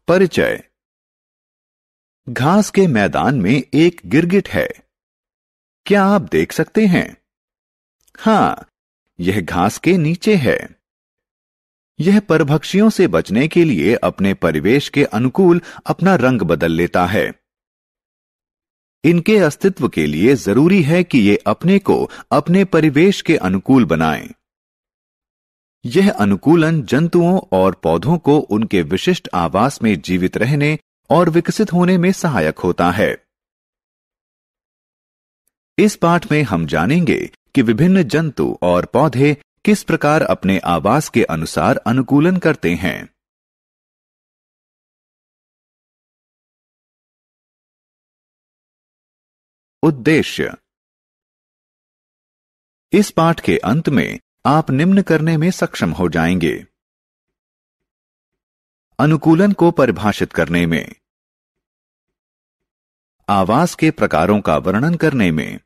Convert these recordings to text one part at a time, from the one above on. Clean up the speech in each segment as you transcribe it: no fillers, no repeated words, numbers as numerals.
परिचय। घास के मैदान में एक गिरगिट है। क्या आप देख सकते हैं? हां, यह घास के नीचे है। यह परभक्षियों से बचने के लिए अपने परिवेश के अनुकूल अपना रंग बदल लेता है। इनके अस्तित्व के लिए जरूरी है कि ये अपने को अपने परिवेश के अनुकूल बनाएं। यह अनुकूलन जंतुओं और पौधों को उनके विशिष्ट आवास में जीवित रहने और विकसित होने में सहायक होता है। इस पाठ में हम जानेंगे कि विभिन्न जंतु और पौधे किस प्रकार अपने आवास के अनुसार अनुकूलन करते हैं। उद्देश्य। इस पाठ के अंत में आप निम्न करने में सक्षम हो जाएंगे। अनुकूलन को परिभाषित करने में, आवास के प्रकारों का वर्णन करने में,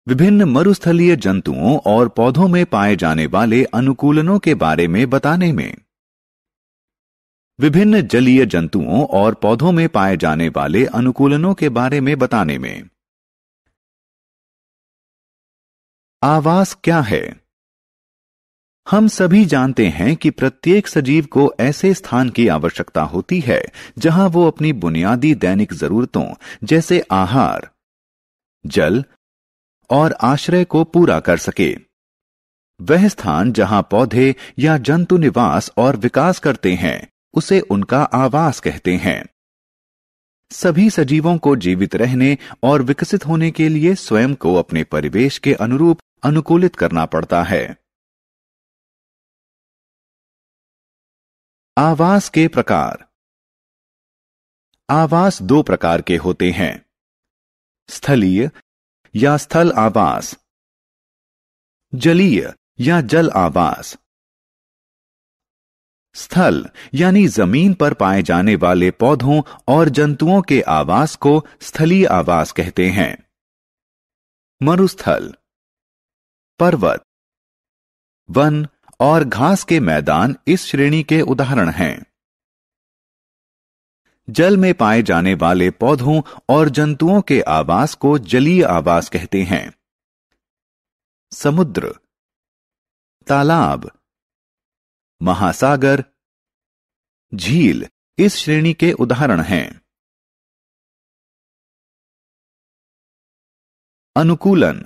विभिन्न मरुस्थलीय जंतुओं और पौधों में पाए जाने वाले अनुकूलनों के बारे में बताने में, विभिन्न जलीय जंतुओं और पौधों में पाए जाने वाले अनुकूलनों के बारे में बताने में। आवास क्या है? हम सभी जानते हैं कि प्रत्येक सजीव को ऐसे स्थान की आवश्यकता होती है जहां वो अपनी बुनियादी दैनिक जरूरतों जैसे आहार, जल और आश्रय को पूरा कर सके। वह स्थान जहां पौधे या जंतु निवास और विकास करते हैं उसे उनका आवास कहते हैं। सभी सजीवों को जीवित रहने और विकसित होने के लिए स्वयं को अपने परिवेश के अनुरूप अनुकूलित करना पड़ता है। आवास के प्रकार। आवास दो प्रकार के होते हैं, स्थलीय या स्थल आवास, जलीय या जल आवास। स्थल यानी जमीन पर पाए जाने वाले पौधों और जंतुओं के आवास को स्थलीय आवास कहते हैं। मरुस्थल, पर्वत, वन और घास के मैदान इस श्रेणी के उदाहरण हैं। जल में पाए जाने वाले पौधों और जंतुओं के आवास को जलीय आवास कहते हैं। समुद्र, तालाब, महासागर, झील इस श्रेणी के उदाहरण हैं। अनुकूलन।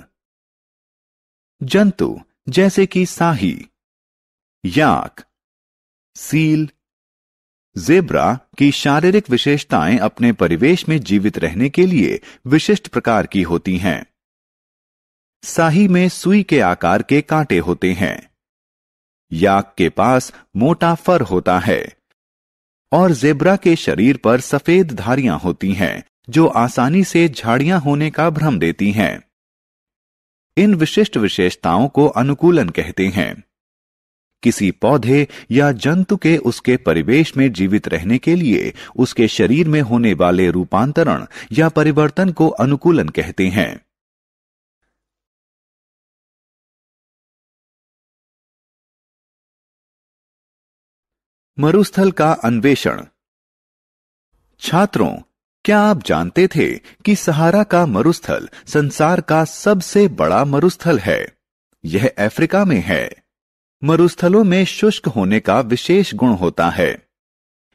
जंतु जैसे कि साही, याक, सील, ज़ेब्रा की शारीरिक विशेषताएं अपने परिवेश में जीवित रहने के लिए विशिष्ट प्रकार की होती हैं। साही में सुई के आकार के कांटे होते हैं। याक के पास मोटा फर होता है और ज़ेब्रा के शरीर पर सफेद धारियां होती हैं जो आसानी से झाड़ियां होने का भ्रम देती हैं। इन विशिष्ट विशेषताओं को अनुकूलन कहते हैं। किसी पौधे या जंतु के उसके परिवेश में जीवित रहने के लिए उसके शरीर में होने वाले रूपांतरण या परिवर्तन को अनुकूलन कहते हैं। मरुस्थल का अन्वेषण। छात्रों, क्या आप जानते थे कि सहारा का मरुस्थल संसार का सबसे बड़ा मरुस्थल है? यह अफ्रीका में है। मरुस्थलों में शुष्क होने का विशेष गुण होता है।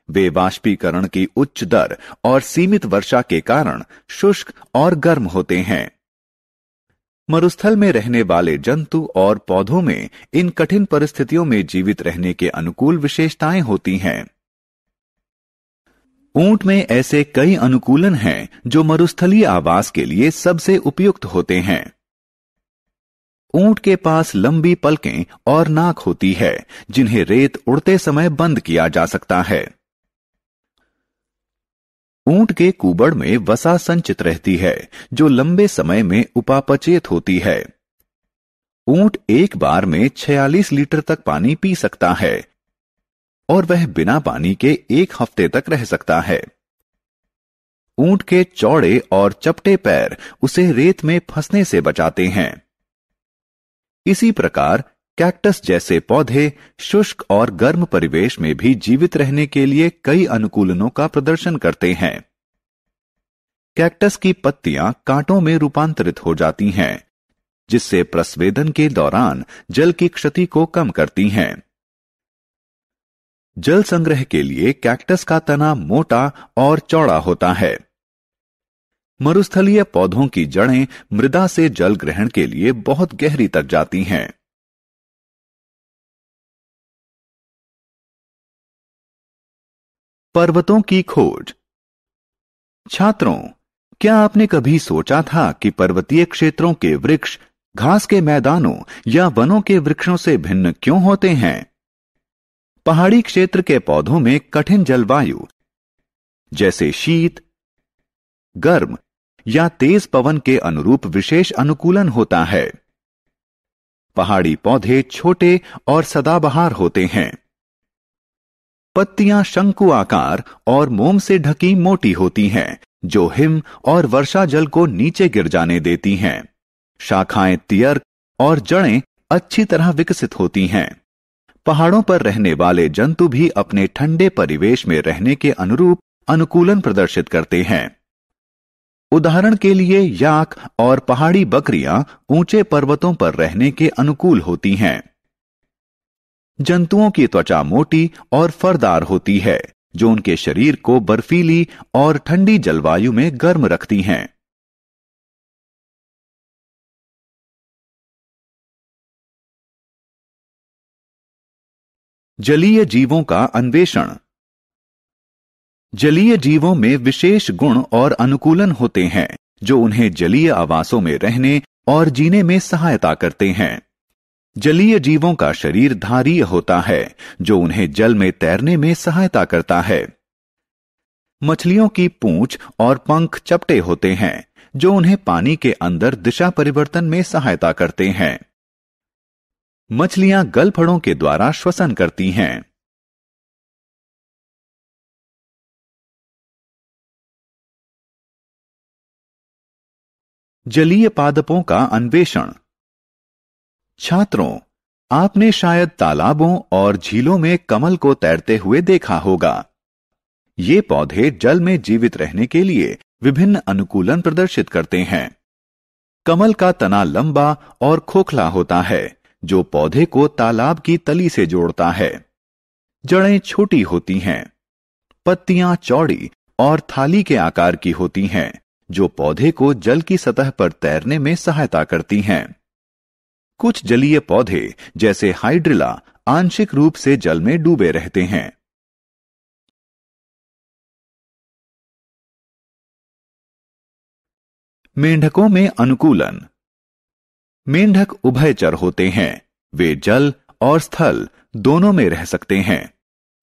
वे वाष्पीकरण की उच्च दर और सीमित वर्षा के कारण शुष्क और गर्म होते हैं। मरुस्थल में रहने वाले जंतु और पौधों में इन कठिन परिस्थितियों में जीवित रहने के अनुकूल विशेषताएं होती हैं। ऊंट में ऐसे कई अनुकूलन हैं जो मरुस्थलीय आवास के लिए सबसे उपयुक्त होते हैं। ऊंट के पास लंबी पलकें और नाक होती है जिन्हें रेत उड़ते समय बंद किया जा सकता है। ऊंट के कूबड़ में वसा संचित रहती है जो लंबे समय में उपापचयित होती है। ऊंट एक बार में 46 लीटर तक पानी पी सकता है और वह बिना पानी के 1 हफ्ते तक रह सकता है। ऊंट के चौड़े और चपटे पैर उसे रेत में फंसने से बचाते हैं। इसी प्रकार कैक्टस जैसे पौधे शुष्क और गर्म परिवेश में भी जीवित रहने के लिए कई अनुकूलनों का प्रदर्शन करते हैं। कैक्टस की पत्तियां कांटों में रूपांतरित हो जाती हैं, जिससे प्रस्वेदन के दौरान जल की क्षति को कम करती हैं। जल संग्रह के लिए कैक्टस का तना मोटा और चौड़ा होता है। मरुस्थलीय पौधों की जड़ें मृदा से जल ग्रहण के लिए बहुत गहरी तक जाती हैं। पर्वतों की खोज। छात्रों, क्या आपने कभी सोचा था कि पर्वतीय क्षेत्रों के वृक्ष घास के मैदानों या वनों के वृक्षों से भिन्न क्यों होते हैं? पहाड़ी क्षेत्र के पौधों में कठिन जलवायु जैसे शीत, गर्म या तेज पवन के अनुरूप विशेष अनुकूलन होता है। पहाड़ी पौधे छोटे और सदाबहार होते हैं। पत्तियां शंकु आकार और मोम से ढकी मोटी होती हैं, जो हिम और वर्षा जल को नीचे गिर जाने देती हैं। शाखाएं तियर्क और जड़ें अच्छी तरह विकसित होती हैं। पहाड़ों पर रहने वाले जंतु भी अपने ठंडे परिवेश में रहने के अनुरूप अनुकूलन प्रदर्शित करते हैं। उदाहरण के लिए याक और पहाड़ी बकरियां ऊंचे पर्वतों पर रहने के अनुकूल होती हैं। जंतुओं की त्वचा मोटी और फरदार होती है, जो उनके शरीर को बर्फीली और ठंडी जलवायु में गर्म रखती हैं। जलीय जीवों का अन्वेषण। जलीय जीवों में विशेष गुण और अनुकूलन होते हैं, जो उन्हें जलीय आवासों में रहने और जीने में सहायता करते हैं। जलीय जीवों का शरीर धारीय होता है, जो उन्हें जल में तैरने में सहायता करता है। मछलियों की पूंछ और पंख चपटे होते हैं, जो उन्हें पानी के अंदर दिशा परिवर्तन में सहायता करते हैं। मछलियां गलफड़ों के द्वारा श्वसन करती हैं। जलीय पादपों का अन्वेषण। छात्रों, आपने शायद तालाबों और झीलों में कमल को तैरते हुए देखा होगा। ये पौधे जल में जीवित रहने के लिए विभिन्न अनुकूलन प्रदर्शित करते हैं। कमल का तना लंबा और खोखला होता है, जो पौधे को तालाब की तली से जोड़ता है। जड़ें छोटी होती हैं। पत्तियां चौड़ी और थाली के आकार की होती हैं, जो पौधे को जल की सतह पर तैरने में सहायता करती हैं। कुछ जलीय पौधे जैसे हाइड्रिला आंशिक रूप से जल में डूबे रहते हैं। मेंढकों में अनुकूलन। मेंढक उभयचर होते हैं। वे जल और स्थल दोनों में रह सकते हैं,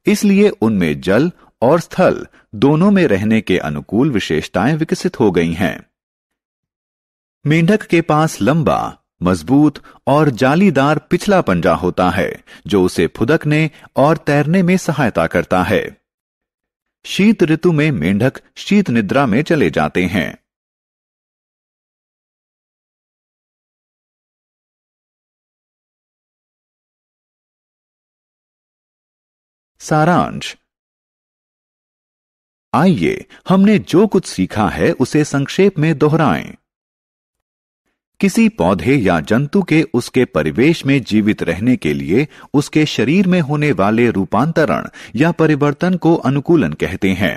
इसलिए उनमें जल और स्थल दोनों में रहने के अनुकूल विशेषताएं विकसित हो गई हैं। मेंढक के पास लंबा, मजबूत और जालीदार पिछला पंजा होता है, जो उसे फुदकने और तैरने में सहायता करता है। शीत ऋतु में मेंढक शीत निद्रा में चले जाते हैं। सारांश। आइए हमने जो कुछ सीखा है उसे संक्षेप में दोहराएं। किसी पौधे या जंतु के उसके परिवेश में जीवित रहने के लिए उसके शरीर में होने वाले रूपांतरण या परिवर्तन को अनुकूलन कहते हैं।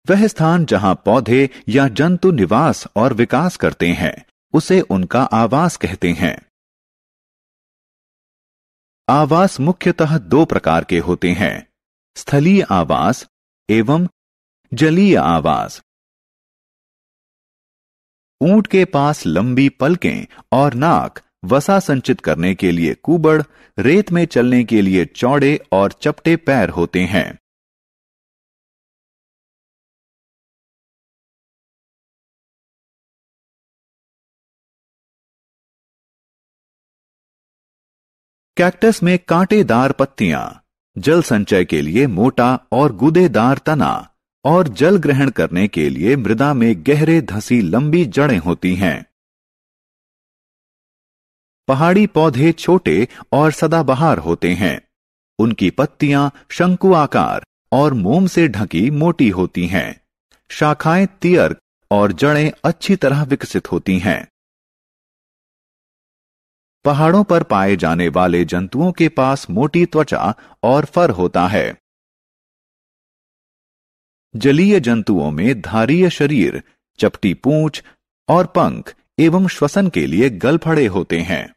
वह स्थान जहां पौधे या जंतु निवास और विकास करते हैं, उसे उनका आवास कहते हैं। आवास मुख्यतः दो प्रकार के होते हैं, स्थलीय आवास एवं जलीय आवास। ऊंट के पास लंबी पलकें और नाक वसा संचित करने के लिए कुबड़, रेत में चलने के लिए चौड़े और चपटे पैर होते हैं। कैक्टस में कांटेदार पत्तियां, जल संचय के लिए मोटा और गूदेदार तना और जल ग्रहण करने के लिए मृदा में गहरे धंसी लंबी जड़ें होती हैं। पहाड़ी पौधे छोटे और सदाबहार होते हैं। उनकी पत्तियां शंकु आकार और मोम से ढकी मोटी होती हैं। शाखाएं तियर्क और जड़ें अच्छी तरह विकसित होती हैं। पहाड़ों पर पाए जाने वाले जंतुओं के पास मोटी त्वचा और फर होता है। जलीय जंतुओं में धारीय शरीर, चपटी पूंछ और पंख एवं श्वसन के लिए गलफड़े होते हैं।